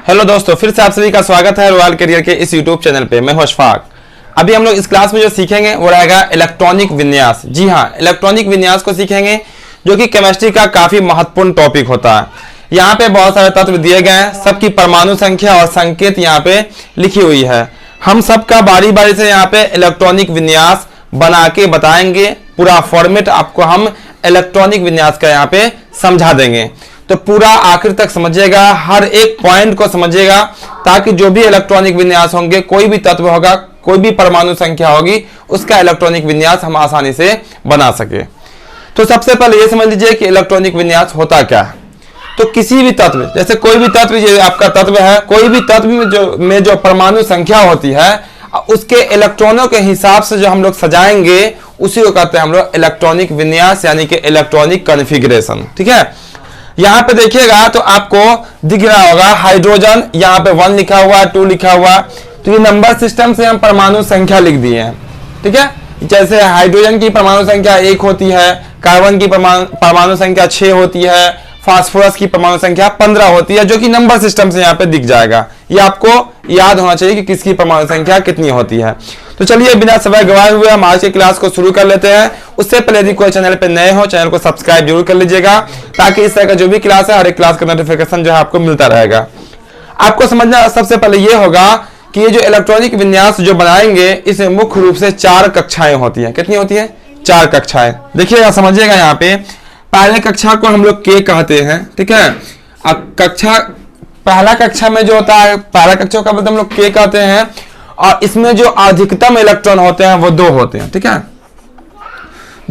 Hello दोस्तों, फिर से आप सभी का स्वागत है रॉयल करियर के इस यूट्यूब चैनल पे। मैं हूं अशफाक। अभी हम लोग इस क्लास में जो सीखेंगे वो रहेगा इलेक्ट्रॉनिक विन्यास। जी हाँ, इलेक्ट्रॉनिक विन्यास को सीखेंगे, जो कि केमिस्ट्री का काफी महत्वपूर्ण टॉपिक होता है। यहाँ पे बहुत सारे तत्व दिए गए हैं, सबकी परमाणु संख्या और संकेत यहाँ पे लिखी हुई है। हम सबका बारी बारी से यहाँ पे इलेक्ट्रॉनिक विन्यास बना के बताएंगे। पूरा फॉर्मेट आपको हम इलेक्ट्रॉनिक विन्यास का यहाँ पे समझा देंगे, तो पूरा आखिर तक समझिएगा, हर एक पॉइंट को समझिएगा, ताकि जो भी इलेक्ट्रॉनिक विन्यास होंगे, कोई भी तत्व होगा, कोई भी परमाणु संख्या होगी, उसका इलेक्ट्रॉनिक विन्यास हम आसानी से बना सके। तो सबसे पहले ये समझ लीजिए कि इलेक्ट्रॉनिक विन्यास होता क्या है। तो किसी भी तत्व, जैसे कोई भी तत्व, ये आपका तत्व है, कोई भी तत्व में जो परमाणु संख्या होती है, उसके इलेक्ट्रॉनों के हिसाब से जो हम लोग सजाएंगे, उसी को कहते हैं हम लोग इलेक्ट्रॉनिक विन्यास, यानी कि इलेक्ट्रॉनिक कॉन्फ़िगरेशन। ठीक है, यहाँ पे देखिएगा तो आपको दिख रहा होगा हाइड्रोजन, यहाँ पे 1 लिखा हुआ, 2 लिखा हुआ। तो ये नंबर सिस्टम से हम परमाणु संख्या लिख दिए हैं। ठीक है, जैसे हाइड्रोजन की परमाणु संख्या 1 होती है, कार्बन की परमाणु संख्या 6 होती है, फास्फोरस की परमाणु संख्या 15 होती है, जो कि नंबर सिस्टम से यहाँ पे दिख जाएगा। ये आपको याद होना चाहिए कि किसकी परमाणु संख्या कितनी होती है। तो चलिए बिना समय गवाए हुए हम आज की क्लास को शुरू कर लेते हैं। उससे पहले यदि कोई चैनल पे नए हो, चैनल को सब्सक्राइब जरूर कर लीजिएगा, ताकि इस तरह का जो भी क्लास है, हर एक क्लास का नोटिफिकेशन जो है आपको मिलता रहेगा। आपको समझना सबसे पहले ये होगा कि ये जो इलेक्ट्रॉनिक विन्यास जो बनाएंगे, इसमें मुख्य रूप से 4 कक्षाएं होती है। कितनी होती है? 4 कक्षाएं। देखिएगा, समझिएगा, यहाँ पे पहले कक्षा को हम लोग के कहते हैं। ठीक है, अब पहला कक्षा में जो होता है, पहला कक्षा का मतलब हम लोग के कहते हैं, और इसमें जो अधिकतम इलेक्ट्रॉन होते हैं वो 2 होते हैं। ठीक है,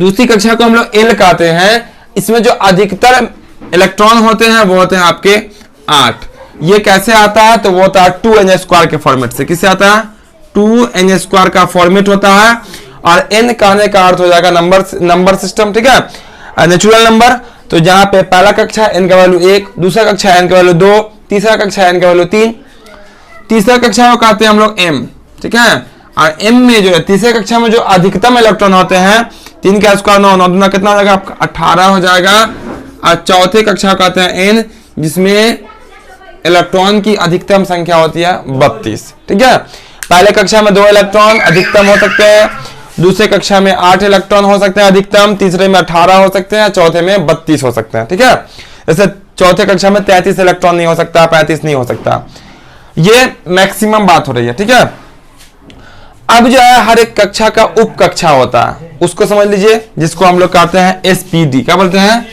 दूसरी कक्षा को हम लोग एल कहते हैं, इसमें जो अधिकतर इलेक्ट्रॉन होते हैं वो होते हैं आपके 8। ये कैसे आता है? तो वो होता है 2n² के फॉर्मेट से। किससे आता है? 2n² का फॉर्मेट होता है, और n कहने का अर्थ हो जाएगा नंबर सिस्टम। ठीक है, नेचुरल नंबर। तो जहां पे पहला कक्षा n का वैल्यू 1, दूसरा कक्षा n का वैल्यू 2, तीसरा कक्षा n का वैल्यू 3, तीसरा कक्षा को कहते हैं हम लोग m। ठीक है, और m में जो है तीसरे कक्षा में जो अधिकतम इलेक्ट्रॉन होते हैं, 3 का स्क्वायर 9, 9 दूना कितना हो जाएगा आपका? 18 हो जाएगा। और चौथे कक्षा को कहते हैं n, जिसमें इलेक्ट्रॉन की अधिकतम संख्या होती है 32। ठीक है, पहले कक्षा में 2 इलेक्ट्रॉन अधिकतम हो सकते हैं, दूसरे कक्षा में 8 इलेक्ट्रॉन हो सकते हैं अधिकतम, तीसरे में 18 हो सकते हैं, चौथे में 32 हो सकते हैं। ठीक है, जैसे चौथे कक्षा में 33 इलेक्ट्रॉन नहीं हो सकता, 35 नहीं हो सकता। ये मैक्सिमम बात हो रही है। ठीक है, अब जो है हर एक कक्षा का उप कक्षा होता है, उसको समझ लीजिए, जिसको हम लोग कहते हैं एसपीडी। क्या बोलते हैं?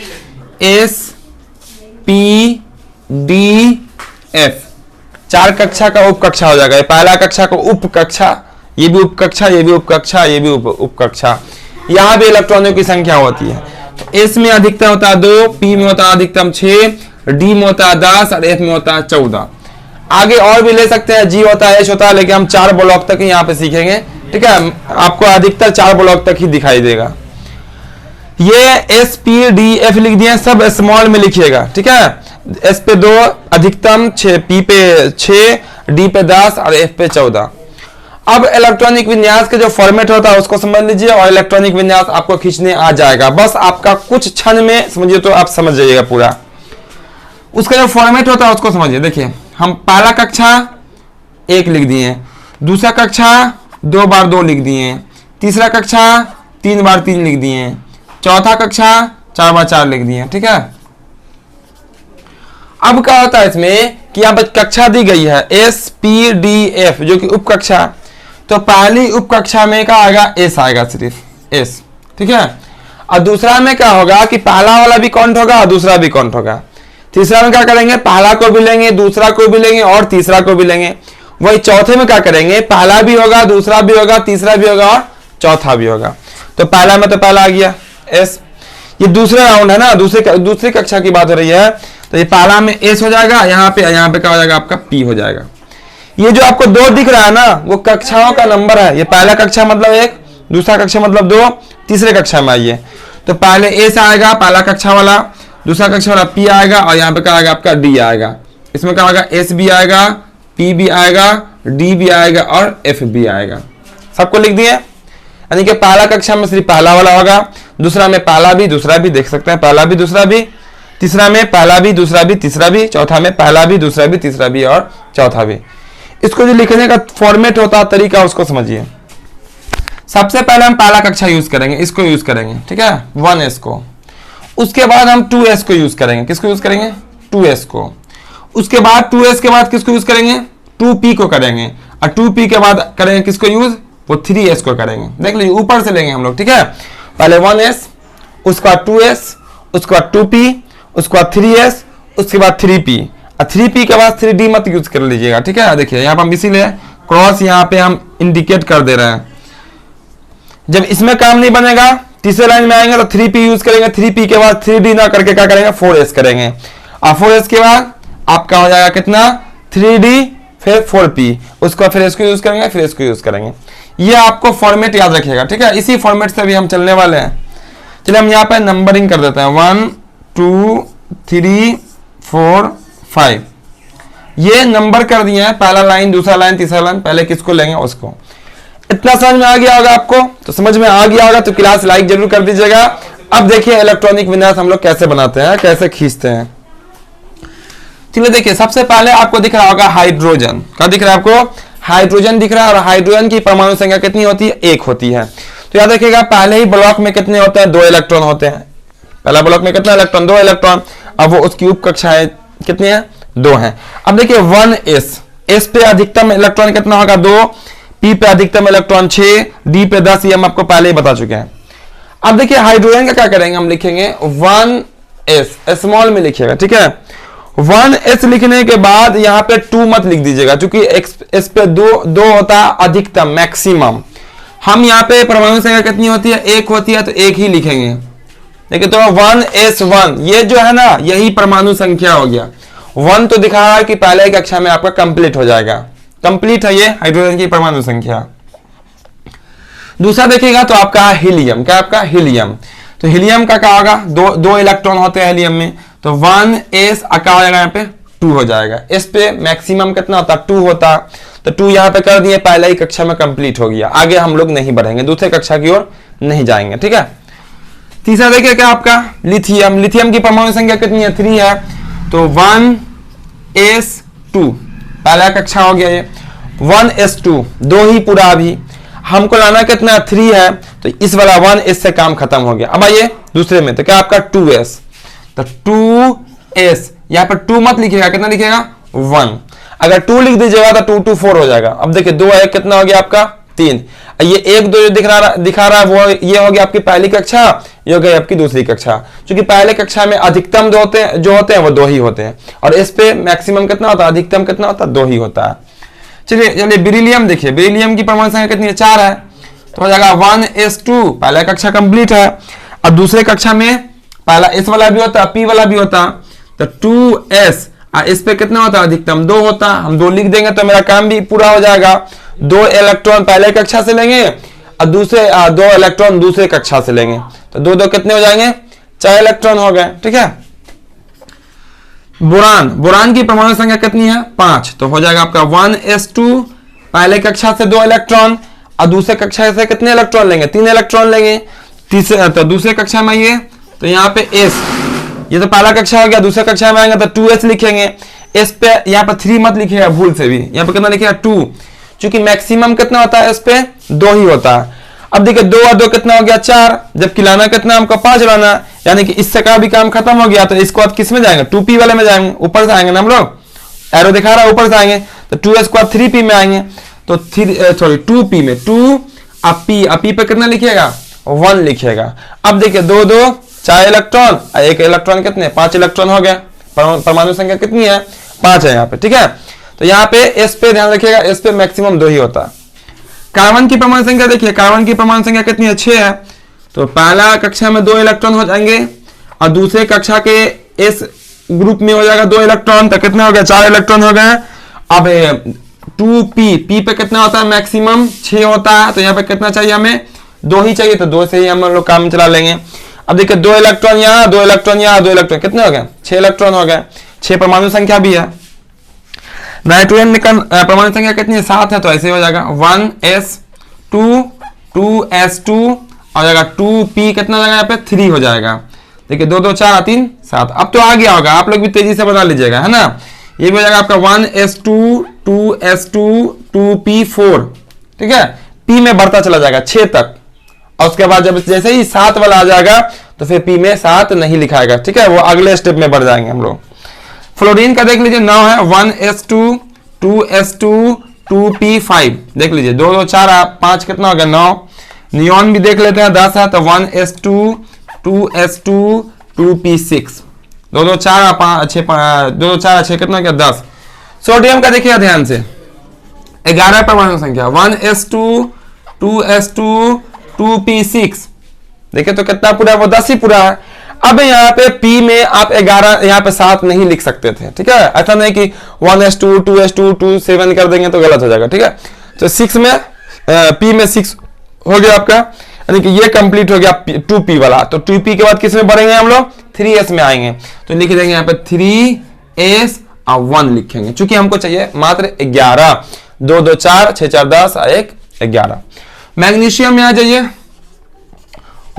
एसपीडीएफ। 4 कक्षा का उप कक्षा हो जाएगा। पहला कक्षा को उप कक्षा, ये भी उप कक्षा, ये भी उप कक्षा, ये भी उप कक्षा। यहाँ भी इलेक्ट्रॉनों की संख्या होती है। तो एस में अधिकतम होता है 2, पी में होता है अधिकतम 6, डी में होता है 10, और एफ में होता है 14। आगे और भी ले सकते हैं, जी होता है, एच होता है, लेकिन हम 4 ब्लॉक तक ही यहाँ पे सीखेंगे। ठीक है, आपको अधिकतर 4 ब्लॉक तक ही दिखाई देगा। ये एस पी डी एफ लिख दिए, सब स्मॉल में लिखिएगा। ठीक है, एस पे 2 अधिकतम, पी पे 6, डी पे 10, और एफ पे 14। अब इलेक्ट्रॉनिक विन्यास के जो फॉर्मेट होता है उसको समझ लीजिए, और इलेक्ट्रॉनिक विन्यास आपको खींचने आ जाएगा। बस आपका कुछ क्षण में समझिए तो आप समझ जाइएगा पूरा। उसका जो फॉर्मेट होता है उसको समझिए। देखिए, हम पहला कक्षा 1 लिख दिए, दूसरा कक्षा 2 बार 2 लिख दिए, तीसरा कक्षा 3 बार 3 लिख दिए, चौथा कक्षा 4 बार 4 लिख दिए। ठीक है, अब क्या होता है इसमें कि यहाँ पर कक्षा दी गई है SPDF, जो कि उप कक्षा। तो पहली उप कक्षा में क्या आएगा? S आएगा, सिर्फ S। ठीक है, और दूसरा में क्या होगा कि पहला वाला भी काउंट होगा और दूसरा भी काउंट होगा। तीसरा में क्या करेंगे? पहला को भी लेंगे, दूसरा को भी लेंगे, और तीसरा को भी लेंगे। वही चौथे में क्या करेंगे? पहला भी होगा, दूसरा भी होगा, तीसरा भी होगा, और चौथा भी होगा। तो पहला में तो पहला आ गया S। ये दूसरा राउंड है ना, दूसरी कक्षा की बात हो रही है। तो ये पहला में S हो जाएगा, यहाँ पे क्या हो जाएगा आपका? P हो जाएगा। ये जो आपको 2 दिख रहा है ना, वो कक्षाओं का नंबर है। ये पहला कक्षा मतलब 1, दूसरा कक्षा मतलब 2, तीसरे कक्षा में आइए तो पहले S आएगा, पहला कक्षा वाला, दूसरा कक्षा वाला P आएगा, और यहाँ पे क्या आएगा आपका? D आएगा। इसमें क्या आएगा? S भी आएगा, P भी आएगा, D भी आएगा, और F भी आएगा। सबको लिख दिए, यानी कि पहला कक्षा में सिर्फ पहला वाला होगा, दूसरा में पहला भी, दूसरा भी, देख सकते हैं पहला भी दूसरा भी, तीसरा में पहला भी, दूसरा भी, तीसरा भी, चौथा में पहला भी, दूसरा भी, तीसरा भी और चौथा भी। इसको जो लिखने का फॉर्मेट होता है, तरीका, उसको समझिए। सबसे पहले हम पहला कक्षा यूज करेंगे, इसको यूज करेंगे, ठीक है, 1s को। उसके बाद हम 2s को यूज करेंगे। किसको यूज करेंगे? 2s को। उसके बाद 2s के बाद किसको यूज करेंगे? 2p को करेंगे। और 2p के बाद करेंगे किसको यूज? वो 3s को करेंगे। देख लीजिए, ऊपर से लेंगे हम लोग, ठीक है। पहले 1s, उसके बाद 2s, उसके बाद 2p, उसके बाद 3s, उसके बाद 3p। और 3p के बाद 3d मत यूज कर लीजिएगा, ठीक है। देखिए यहाँ पर हम इसीलिए क्रॉस यहाँ पे हम इंडिकेट कर दे रहे हैं। जब इसमें काम नहीं बनेगा, तीसरे लाइन में आएंगे तो 3p यूज करेंगे। 3p के बाद 3d ना करके क्या करेंगे? 4s करेंगे। और 4s के बाद आपका हो जाएगा कितना? 3d, फिर 4p। उसको फिर इसको यूज करेंगे, फिर इसको यूज करेंगे। ये आपको फॉर्मेट याद रखिएगा, ठीक है। इसी फॉर्मेट से भी हम चलने वाले हैं। चलिए हम यहाँ पे नंबरिंग कर देते हैं, 1 2 3 4 5। ये नंबर कर दिए हैं, पहला लाइन, दूसरा लाइन, तीसरा लाइन। पहले किसको लेंगे? उसको। इतना समझ में आ गया होगा आपको? तो समझ में आ गया होगा तो क्लास लाइक जरूर कर दीजिएगा। अब देखिए इलेक्ट्रॉनिक विन्यास हम लोग कैसे बनाते हैं, कैसे खींचते हैं। चलिए देखिए, सबसे पहले आपको दिख रहा होगा हाइड्रोजन। क्या दिख रहा है आपको? हाइड्रोजन दिख रहा है। और हाइड्रोजन की परमाणु संख्या कितनी होती है? 1 होती है। तो याद रखिएगा, पहले ही ब्लॉक में कितने होते हैं? 2 इलेक्ट्रॉन होते हैं। पहला ब्लॉक में कितना इलेक्ट्रॉन? 2 इलेक्ट्रॉन। अब वो उसकी उप कक्षाएं कितनी है? 2 है। अब देखिए 1s, s पे अधिकतम इलेक्ट्रॉन कितना होगा? 2। p पे अधिकतम इलेक्ट्रॉन 6, d पे 10। ये हम आपको पहले ही बता चुके हैं। अब देखिए हाइड्रोजन का क्या करेंगे? हम लिखेंगे 1s, स्मॉल में लिखिएगा, ठीक है। 1s लिखने के बाद यहाँ पे 2 मत लिख दीजिएगा, क्योंकि इस पे 2 होता है अधिकतम, मैक्सिमम। हम यहाँ पे परमाणु संख्या कितनी होती है? 1 होती है, तो 1 ही लिखेंगे। देखिए तो 1s1, ये जो है ना, यही परमाणु संख्या हो गया। 1 तो दिखा रहा है कि पहले की कक्षा में आपका कंप्लीट हो जाएगा। कंप्लीट है ये हाइड्रोजन की परमाणु संख्या। दूसरा देखिएगा तो आपका हीलियम। क्या आपका? हीलियम। तो हीलियम का क्या होगा? 2 इलेक्ट्रॉन होते हैं हीलियम में। तो 1s क्या हो जाएगा? यहाँ पे 2 हो जाएगा। इस पे मैक्सिमम कितना होता? 2 होता। तो 2 यहाँ पे कर दिए, पहले ही कक्षा में कंप्लीट हो गया। आगे हम लोग नहीं बढ़ेंगे, दूसरे कक्षा की ओर नहीं जाएंगे, ठीक है। तीसरा देखिए क्या आपका? लिथियम। लिथियम की परमाणु संख्या कितनी है? 3 है। तो 1s2, पहला कक्षा हो गया ये। 1s2, 2 ही पूरा। अभी हमको लाना कितना? 3 है। तो इस वाला 1s से काम खत्म हो गया। अब आइए दूसरे में, तो क्या आपका? 2s। तो 2s, यहाँ पर 2 मत लिखिएगा, कितना लिखिएगा? 1। अगर 2 लिख दीजिएगा तो 2 2 4 हो जाएगा। अब देखिए 2 1 कितना हो गया आपका? 3। ये 1 2 जो दिखा रहा है वो ये हो गया आपकी पहली कक्षा, ये हो गई आपकी दूसरी कक्षा। क्योंकि पहले कक्षा में अधिकतम जो होते हैं वो 2 ही होते हैं। और इस पे मैक्सिमम कितना होता है? अधिकतम कितना होता है? 2 ही होता है। चलिए बेरिलियम देखिए, बेरिलियम की परमाणु संख्या कितनी है? 4 है। तो हो जाएगा 1s2, पहला कक्षा कंप्लीट है। अब दूसरे कक्षा में पहला s वाला भी होता, p वाला भी होता। तो 2s, इस पे कितना होता है? अधिकतम 2 होता। हम 2 लिख देंगे तो मेरा काम भी पूरा हो जाएगा। 2 इलेक्ट्रॉन पहले कक्षा से लेंगे और दूसरे 2 इलेक्ट्रॉन दूसरे कक्षा से लेंगे। तो 2 2 कितने हो जाएंगे? 4 इलेक्ट्रॉन हो गए, ठीक है। बोरान। बोरान की परमाणु संख्या कितनी है? 5। तो हो जाएगा आपका 1s2, पहले कक्षा से 2 इलेक्ट्रॉन और दूसरे कक्षा से कितने इलेक्ट्रॉन लेंगे? 3 इलेक्ट्रॉन लेंगे। तीसरे तो दूसरे कक्षा में ये, तो यहाँ पे s, ये तो पहला कक्षा हो गया। दूसरे कक्षा में आएंगे तो 2s लिखेंगे। s पे यहाँ पर 3 मत लिखिएगा भूल से भी। यहाँ पे कितना लिखिएगा? 2, क्योंकि मैक्सिमम कितना होता है? इस पे 2 ही होता है। अब देखिए 2 और 2 कितना हो गया? 4। जबकि लाना कितना हमको? 5 लाना, यानी कि इससे का भी काम खत्म हो गया। तो इसको अब किस में जाएंगे? 2p वाले में जाएंगे। ऊपर से आएंगे ना हम लोग, एरो दिखा रहा है, ऊपर से आएंगे। तो 2s को 3p में आएंगे। तो 2p में 2 अब p पे कितना लिखिएगा? 1 लिखिएगा। अब देखिए 2 2 4 इलेक्ट्रॉन, 1 इलेक्ट्रॉन कितने? 5 इलेक्ट्रॉन हो गए। परमाणु संख्या कितनी है? 5 है यहाँ पे, ठीक है। तो यहाँ पे s पे ध्यान रखिएगा, s पे मैक्सिमम 2 ही होता है। कार्बन की परमाणु संख्या देखिए, कार्बन की परमाणु संख्या कितनी है? 6 है। तो पहला कक्षा में 2 इलेक्ट्रॉन हो जाएंगे और दूसरे कक्षा के इस ग्रुप में हो जाएगा 2 इलेक्ट्रॉन। तो कितने हो गए? 4 इलेक्ट्रॉन हो गए। अब 2p पे कितना होता है? मैक्सिमम 6 होता है। तो यहाँ पे कितना चाहिए हमें? 2 ही चाहिए। तो 2 से ही हम लोग काम चला लेंगे। अब देखिए 2 इलेक्ट्रॉन यहाँ, 2 इलेक्ट्रॉन यहाँ, 2 इलेक्ट्रॉन, कितने हो गए? 6 इलेक्ट्रॉन हो गए। 6 परमाणु संख्या भी है। नाइट्रोजन परमाणु संख्या कितनी है? 7 है। तो ऐसे हो जाएगा 1s2, 2s2 हो जाएगा 2p, कितना हो जाएगा यहाँ पे? 3 हो जाएगा। देखिए 2 2 4 3 7। अब तो आ गया होगा, आप लोग भी तेजी से बना लीजिएगा, है ना। ये भी हो जाएगा आपका 1s2 2s2 2p4, ठीक है। p में बढ़ता चला जाएगा 6 तक, और उसके बाद जब जैसे ही 7 वाला आ जाएगा तो फिर p में 7 नहीं लिखाएगा, ठीक है, वो अगले स्टेप में बढ़ जाएंगे हम लोग। फ्लोरीन का देख लीजिए 9 है, 1s2 2s2 2p5, देख लीजिए 2 2 4 5 कितना हो गया 9। नियॉन भी देख लेते हैं 10 है, तो 1s2 2s2 2p6, 2 2 4 5 6 2 2 4 6 कितना हो गया 10। सोडियम का देखिए ध्यान से 11 परमाणु संख्या, 1s2 2s2 2p6, देखिए तो कितना पूरा, वो 10 ही पूरा है। अब यहाँ पे P में आप 11 यहाँ पे 7 नहीं लिख सकते थे, ठीक है, ऐसा नहीं कि 1s2 2s2 2 7 कर देंगे तो गलत हो जाएगा, ठीक है। तो 6 में P में 6 हो गया आपका, यानी कि ये कंप्लीट हो गया 2p वाला। तो 2p के बाद किस में बढ़ेंगे हम लोग, 3s में आएंगे, तो लिख देंगे यहाँ पे 3s और 1 लिखेंगे, चूंकि हमको चाहिए मात्र 11, 2 2 4 6 4 10 और 1 11। मैग्नीशियम में आ जाइए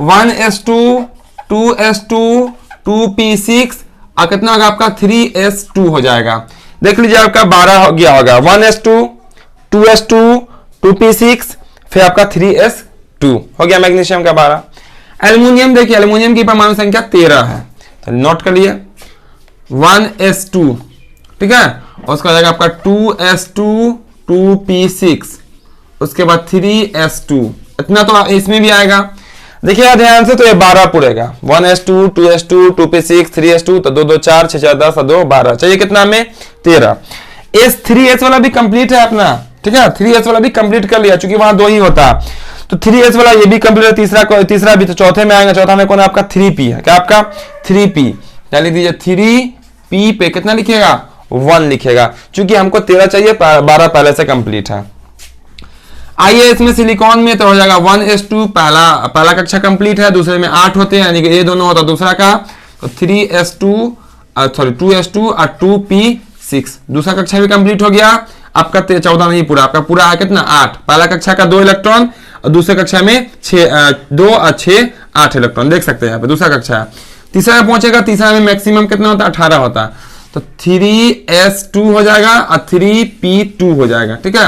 1s2 2s2 2p6 और कितना होगा आपका 3s2 हो जाएगा। देख लीजिए आपका 12 हो गया होगा, 1s2 2s2 2p6 फिर आपका 3s2 हो गया मैग्नीशियम का 12। एल्युमिनियम देखिए, एल्युमिनियम की परमाणु संख्या 13 है, तो नोट कर लिए 1s2, ठीक है, और उसका हो जाएगा आपका 2s2 2p6, उसके बाद 3s2, इतना तो इसमें भी आएगा। देखिए ध्यान से, तो ये 12 पूरेगा, 1s2 2s2 2p6 3s2, तो 2 2 4 6 4 10 और 2 12, चाहिए कितना में 13। इस 3s वाला भी कंप्लीट है अपना, ठीक है, 3s वाला भी कंप्लीट कर लिया, क्योंकि वहां 2 ही होता, तो 3s वाला ये भी कंप्लीट है। तीसरा भी तो चौथे में आएगा, चौथा में कौन है आपका 3p है, क्या आपका 3p, लिख दीजिए 3p पे कितना लिखिएगा 1 लिखेगा, क्योंकि हमको 13 चाहिए, 12 पहले से कंप्लीट है। आइए इसमें सिलिकॉन में तो हो जाएगा 1s2, पहला कक्षा कंप्लीट है, दूसरे में 8 होते हैं, यानी कि ये दोनों होता दूसरा का, तो 2s2 और 2p6, दूसरा कक्षा भी कंप्लीट हो गया। आपका 14 नहीं पूरा, आपका पूरा है कितना 8, पहला कक्षा का 2 इलेक्ट्रॉन और दूसरे कक्षा में 2 और 6 8 इलेक्ट्रॉन, देख सकते हैं यहाँ पे दूसरा कक्षा है। तीसरा में पहुंचेगा, तीसरा में मैक्सिमम कितना होता है 18 होता है, तो 3s2 हो जाएगा और 3p2 हो जाएगा, ठीक है।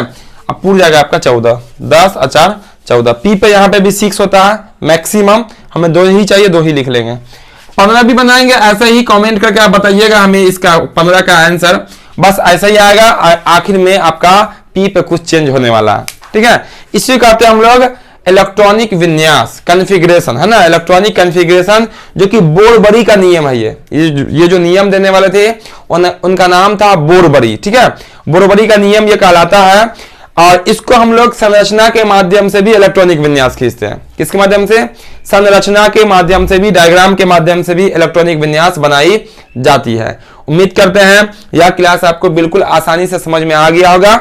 अब पूरा जाएगा आपका 14, 10 और 4 14। पी पे यहाँ पे भी 6 होता है मैक्सिमम, हमें 2 ही चाहिए, 2 ही लिख लेंगे। 15 भी बनाएंगे, ऐसे ही कमेंट करके आप बताइएगा हमें इसका 15 का आंसर, बस ऐसा ही आएगा। आखिर में आपका पी पे कुछ चेंज होने वाला है, ठीक है। इसी कहते हैं हम लोग इलेक्ट्रॉनिक विन्यास, कॉन्फ़िगरेशन, है ना, इलेक्ट्रॉनिक कॉन्फ़िगरेशन, जो कि बोरबरी का नियम है। ये जो नियम देने वाले थे उनका नाम था बोरबरी, ठीक है। बोरबरी का नियम ये कहलाता है, और इसको हम लोग संरचना के माध्यम से भी इलेक्ट्रॉनिक विन्यास खींचते हैं। किसके माध्यम से, संरचना के माध्यम से भी, डायग्राम के माध्यम से भी इलेक्ट्रॉनिक विन्यास बनाई जाती है। उम्मीद करते हैं यह क्लास आपको बिल्कुल आसानी से समझ में आ गया होगा।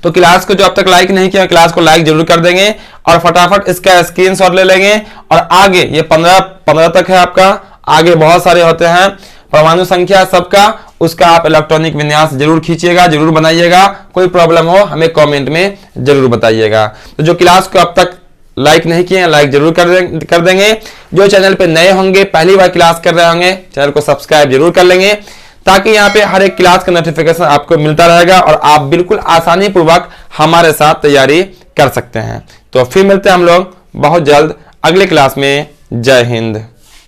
तो क्लास को जो अब तक लाइक नहीं किया, क्लास को लाइक जरूर कर देंगे और फटाफट इसका स्क्रीनशॉट ले लेंगे। और आगे ये 15 तक है आपका, आगे बहुत सारे होते हैं परमाणु संख्या सबका, उसका आप इलेक्ट्रॉनिक विन्यास जरूर खींचिएगा, जरूर बनाइएगा। कोई प्रॉब्लम हो हमें कमेंट में जरूर बताइएगा। तो जो क्लास को अब तक लाइक नहीं किए हैं, लाइक जरूर कर देंगे। जो चैनल पे नए होंगे, पहली बार क्लास कर रहे होंगे, चैनल को सब्सक्राइब जरूर कर लेंगे, ताकि यहाँ पे हर एक क्लास का नोटिफिकेशन आपको मिलता रहेगा और आप बिल्कुल आसानी पूर्वक हमारे साथ तैयारी कर सकते हैं। तो फिर मिलते हैं हम लोग बहुत जल्द अगले क्लास में। जय हिंद।